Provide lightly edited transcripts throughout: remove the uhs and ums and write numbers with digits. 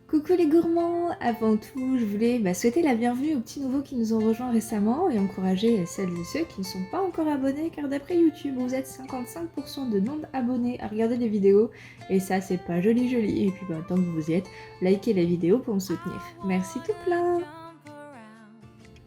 Coucou les gourmands! Avant tout, je voulais souhaiter la bienvenue aux petits nouveaux qui nous ont rejoints récemment et encourager celles et ceux qui ne sont pas encore abonnés car d'après YouTube, vous êtes 55% de non-abonnés à regarder les vidéos et ça c'est pas joli joli. Et puis tant que vous y êtes, likez la vidéo pour me soutenir. Merci tout plein!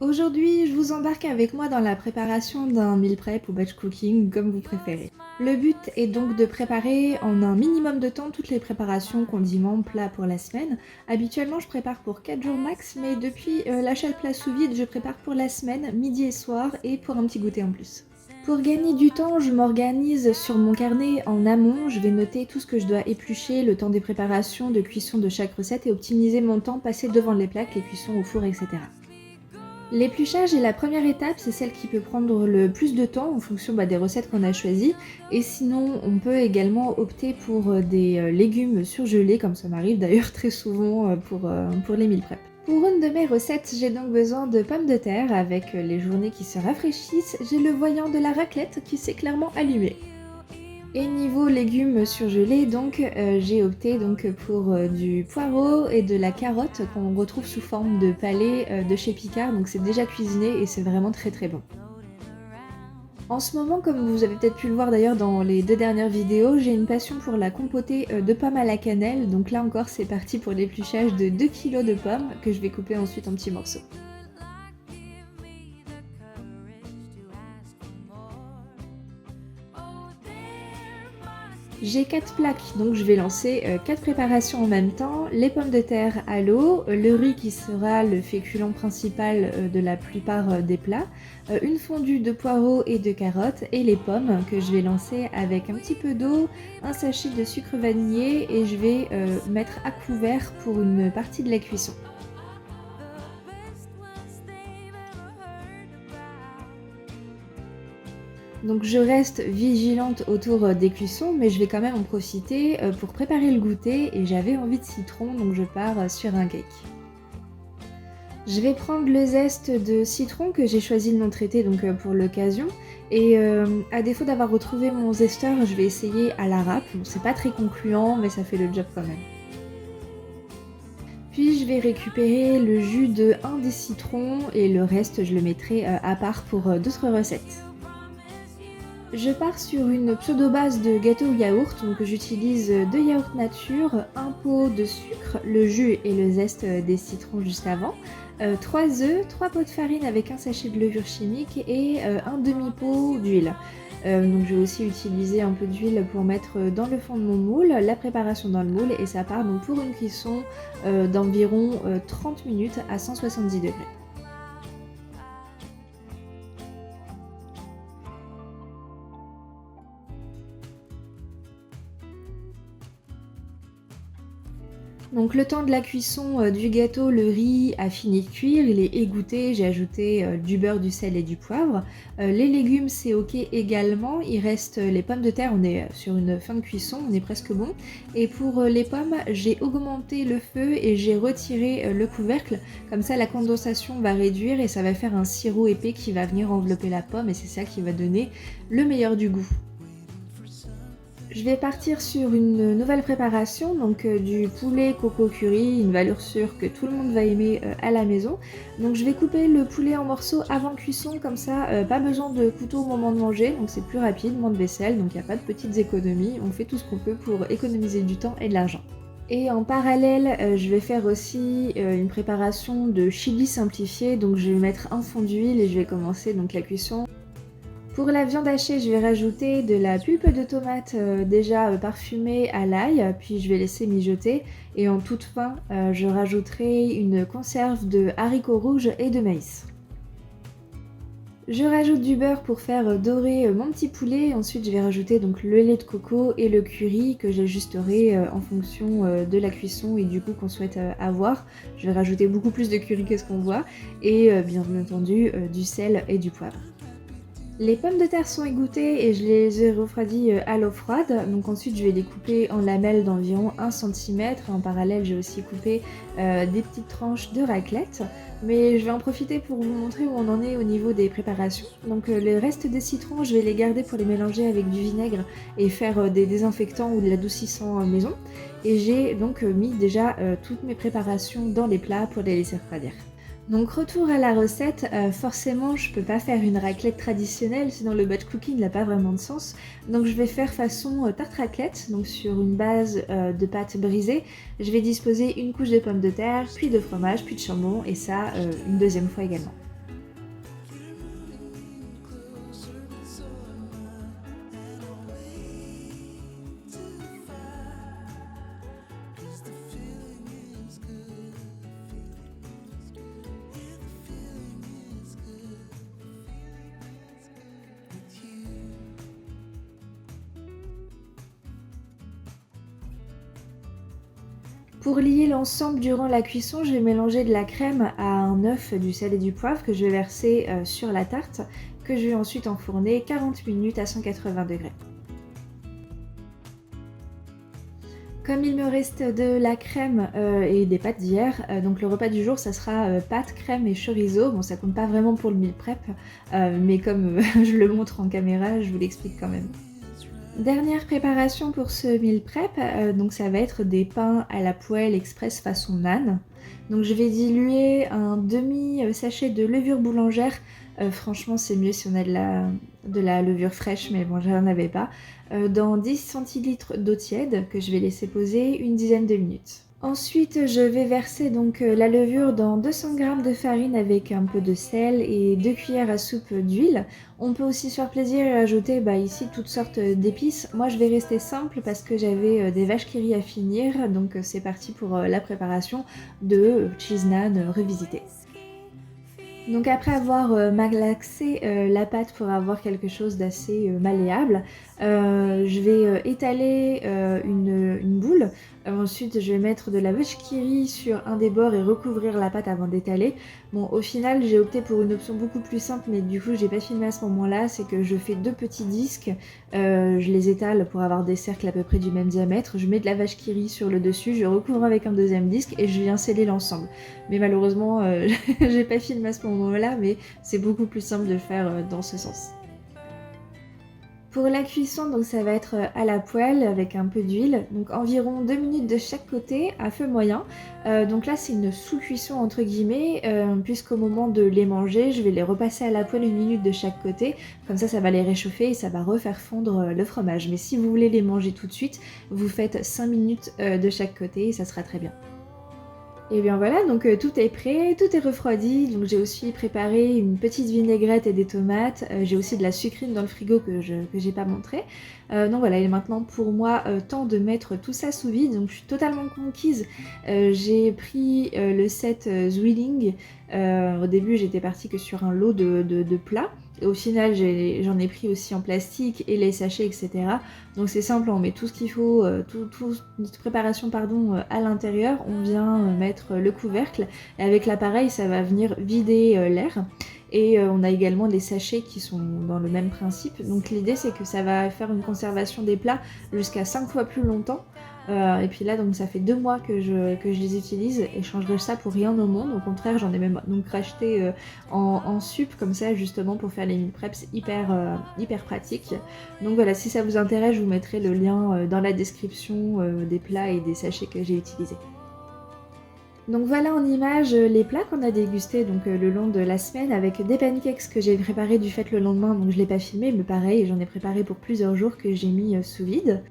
Aujourd'hui, je vous embarque avec moi dans la préparation d'un meal prep ou batch cooking, comme vous préférez. Le but est donc de préparer en un minimum de temps toutes les préparations, condiments, plats pour la semaine. Habituellement, je prépare pour 4 jours max, mais depuis l'achat de plats sous vide, je prépare pour la semaine, midi et soir, et pour un petit goûter en plus. Pour gagner du temps, je m'organise sur mon carnet en amont, je vais noter tout ce que je dois éplucher, le temps des préparations, de cuisson de chaque recette et optimiser mon temps passé devant les plaques, les cuissons au four, etc. L'épluchage est la première étape, c'est celle qui peut prendre le plus de temps en fonction des recettes qu'on a choisies. Et sinon, on peut également opter pour des légumes surgelés, comme ça m'arrive d'ailleurs très souvent pour les meal prep. Pour une de mes recettes, j'ai donc besoin de pommes de terre. Avec les journées qui se rafraîchissent, j'ai le voyant de la raclette qui s'est clairement allumé. Et niveau légumes surgelés, donc j'ai opté pour du poireau et de la carotte qu'on retrouve sous forme de palais de chez Picard, donc c'est déjà cuisiné et c'est vraiment très très bon. En ce moment, comme vous avez peut-être pu le voir d'ailleurs dans les 2 dernières vidéos, j'ai une passion pour la compotée de pommes à la cannelle, donc là encore c'est parti pour l'épluchage de 2 kg de pommes que je vais couper ensuite en petits morceaux. J'ai 4 plaques, donc je vais lancer 4 préparations en même temps. Les pommes de terre à l'eau, le riz qui sera le féculent principal de la plupart des plats, une fondue de poireaux et de carottes et les pommes que je vais lancer avec un petit peu d'eau, un sachet de sucre vanillé et je vais mettre à couvert pour une partie de la cuisson. Donc je reste vigilante autour des cuissons, mais je vais quand même en profiter pour préparer le goûter et j'avais envie de citron, donc je pars sur un cake. Je vais prendre le zeste de citron que j'ai choisi de non traiter pour l'occasion et à défaut d'avoir retrouvé mon zesteur, je vais essayer à la râpe. Bon, c'est pas très concluant, mais ça fait le job quand même. Puis je vais récupérer le jus de un des citrons et le reste je le mettrai à part pour d'autres recettes. Je pars sur une pseudo-base de gâteau au yaourt, donc j'utilise 2 yaourts nature, un pot de sucre, le jus et le zeste des citrons juste avant, 3 œufs, 3 pots de farine avec un sachet de levure chimique et un demi-pot d'huile. Donc je vais aussi utiliser un peu d'huile pour mettre dans le fond de mon moule, la préparation dans le moule et ça part donc pour une cuisson d'environ 30 minutes à 170 degrés. Donc le temps de la cuisson du gâteau, le riz a fini de cuire, il est égoutté, j'ai ajouté du beurre, du sel et du poivre. Les légumes c'est ok également, il reste les pommes de terre, on est sur une fin de cuisson, on est presque bon. Et pour les pommes, j'ai augmenté le feu et j'ai retiré le couvercle, comme ça la condensation va réduire et ça va faire un sirop épais qui va venir envelopper la pomme et c'est ça qui va donner le meilleur du goût. Je vais partir sur une nouvelle préparation, donc du poulet coco curry, une valeur sûre que tout le monde va aimer à la maison. Donc je vais couper le poulet en morceaux avant cuisson, comme ça pas besoin de couteau au moment de manger, donc c'est plus rapide, moins de vaisselle, donc il n'y a pas de petites économies, on fait tout ce qu'on peut pour économiser du temps et de l'argent. Et en parallèle, je vais faire aussi une préparation de chili simplifié, donc je vais mettre un fond d'huile et je vais commencer donc la cuisson. Pour la viande hachée, je vais rajouter de la pulpe de tomate déjà parfumée à l'ail, puis je vais laisser mijoter. Et en toute fin, je rajouterai une conserve de haricots rouges et de maïs. Je rajoute du beurre pour faire dorer mon petit poulet. Ensuite, je vais rajouter donc le lait de coco et le curry que j'ajusterai en fonction de la cuisson et du goût qu'on souhaite avoir. Je vais rajouter beaucoup plus de curry que ce qu'on voit et bien entendu du sel et du poivre. Les pommes de terre sont égouttées et je les ai refroidies à l'eau froide. Donc ensuite, je vais les couper en lamelles d'environ 1 centimètre. En parallèle, j'ai aussi coupé des petites tranches de raclette. Mais je vais en profiter pour vous montrer où on en est au niveau des préparations. Donc le reste des citrons, je vais les garder pour les mélanger avec du vinaigre et faire des désinfectants ou de l'adoucissant maison. Et j'ai donc mis déjà toutes mes préparations dans les plats pour les laisser refroidir. Donc retour à la recette, forcément je peux pas faire une raclette traditionnelle, sinon le batch cooking n'a pas vraiment de sens. Donc je vais faire façon tarte raclette, donc sur une base de pâte brisée. Je vais disposer une couche de pommes de terre, puis de fromage, puis de jambon, et ça une deuxième fois également. Pour lier l'ensemble durant la cuisson, je vais mélanger de la crème à un œuf, du sel et du poivre que je vais verser sur la tarte, que je vais ensuite enfourner 40 minutes à 180 degrés. Comme il me reste de la crème et des pâtes d'hier, donc le repas du jour ça sera pâtes, crème et chorizo. Bon ça compte pas vraiment pour le meal prep, mais comme je le montre en caméra, je vous l'explique quand même. Dernière préparation pour ce meal prep, donc ça va être des pains à la poêle express façon naan. Donc je vais diluer un demi, sachet de levure boulangère, franchement c'est mieux si on a de la levure fraîche mais bon j'en avais pas, dans 10 centilitres d'eau tiède que je vais laisser poser une dizaine de minutes. Ensuite, je vais verser donc la levure dans 200 g de farine avec un peu de sel et 2 cuillères à soupe d'huile. On peut aussi se faire plaisir et ajouter ici toutes sortes d'épices. Moi, je vais rester simple parce que j'avais des vaches qui rient à finir, donc c'est parti pour la préparation de cheese naan revisité. Donc après avoir malaxé la pâte pour avoir quelque chose d'assez malléable, je vais étaler une boule. Ensuite je vais mettre de la vache qui rit sur un des bords et recouvrir la pâte avant d'étaler. Bon au final j'ai opté pour une option beaucoup plus simple mais du coup j'ai pas filmé à ce moment-là, c'est que je fais deux petits disques, je les étale pour avoir des cercles à peu près du même diamètre, je mets de la vache qui rit sur le dessus, je recouvre avec un deuxième disque et je viens sceller l'ensemble. Mais malheureusement j'ai pas filmé à ce moment-là, mais c'est beaucoup plus simple de le faire dans ce sens. Pour la cuisson, donc ça va être à la poêle avec un peu d'huile, donc environ 2 minutes de chaque côté à feu moyen. Donc là c'est une sous-cuisson entre guillemets, puisqu'au moment de les manger, je vais les repasser à la poêle 1 minute de chaque côté, comme ça va les réchauffer et ça va refaire fondre le fromage. Mais si vous voulez les manger tout de suite, vous faites 5 minutes de chaque côté et ça sera très bien. Et bien voilà, donc tout est prêt, tout est refroidi, donc j'ai aussi préparé une petite vinaigrette et des tomates, j'ai aussi de la sucrine dans le frigo que j'ai pas montré. Donc voilà, il est maintenant pour moi temps de mettre tout ça sous vide, donc je suis totalement conquise. J'ai pris le set Zwilling. Au début j'étais partie que sur un lot de plats. Et au final, j'en ai pris aussi en plastique et les sachets, etc. Donc c'est simple, on met tout ce qu'il faut, notre préparation pardon, à l'intérieur. On vient mettre le couvercle et avec l'appareil, ça va venir vider l'air. Et on a également des sachets qui sont dans le même principe. Donc l'idée, c'est que ça va faire une conservation des plats jusqu'à 5 fois plus longtemps. Et puis là, donc ça fait 2 mois que je les utilise et je changerai ça pour rien au monde. Au contraire, j'en ai même donc racheté en sup comme ça justement pour faire les meal preps hyper pratique. Donc voilà, si ça vous intéresse, je vous mettrai le lien dans la description des plats et des sachets que j'ai utilisés. Donc voilà en image les plats qu'on a dégustés donc, le long de la semaine avec des pancakes que j'ai préparés du fait le lendemain, donc je l'ai pas filmé, mais pareil, j'en ai préparé pour plusieurs jours que j'ai mis sous vide.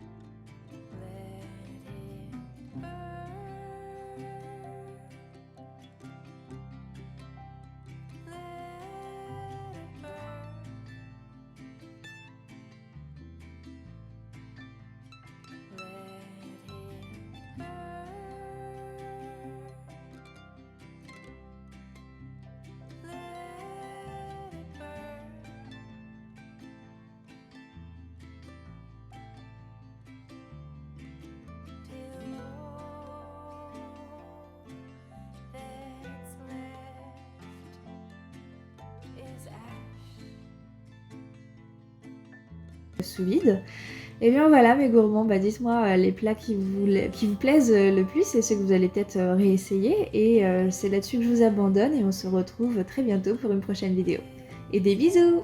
sous vide. Et bien voilà mes gourmands, bah dites-moi les plats qui vous plaisent le plus et ceux que vous allez peut-être réessayer. Et c'est là-dessus que je vous abandonne et on se retrouve très bientôt pour une prochaine vidéo. Et des bisous!